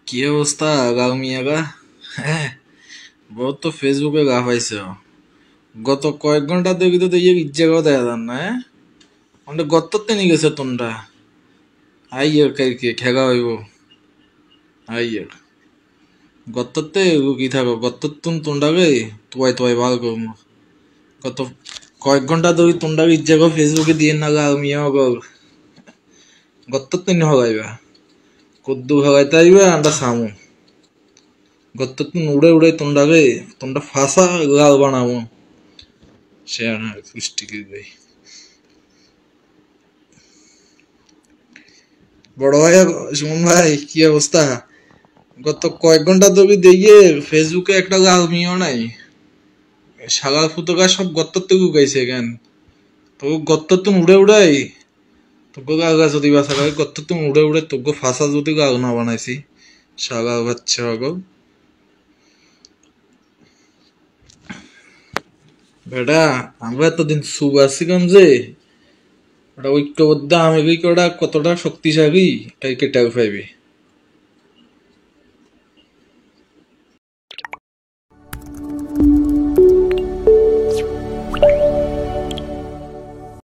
কি অবস্থা গাও মিয়াগা? হ্যাঁ, বহুত তো ফেসবুকে গা পাইছে। গত কয়েক ঘন্টা দেখি তো ইয়ে ইজ্জাগাও দেখা যান না। অনেক গত্ততে নিয়ে গেছে তোমরা। আইয়ের কাইকে খেগা হইব। আইয়ের গত্ততে কি থাকো গত্ততুন তোমরাকে তুয়াই তুয়াই ভাল করম। গত কয়েক ঘন্টা ধরে তোমরা ইজ্জাগাও ফেসবুকে দিয়ে না গাও মিয়া গল। গত্ততে নি হগাইবা। কদ্দু হগাইতে আইবা আমরা সামু। গত্ততুন উড়ে উড়ে তোমরা ফাঁসা গাল বানাবো। সে না পুষ্টিকে ভাই। বড় ভাই সুমন ভাই কি অবস্থা? গত কয়েক ঘন্টা ধরে দেখে ফেসবুকে একটা গাল মিও নাই। সাগাল ফুতকা সব গত্তর থেকে উগাইছে কেন? তো গত্তর তুমি উড়ে উড়াই তোকে গাল গাছ যদি বাসা লাগে গত্তর তুমি উড়ে উড়ে তোকে ফাঁসা যদি গাল না বানাইছি সাগাল বাচ্চা গো বেটা। আমরা এতদিন সুবাসিগম যে ওটা ঐক্যবদ্ধ আমি ওটা কতটা শক্তিশালী এটাই কেটে পাইবে।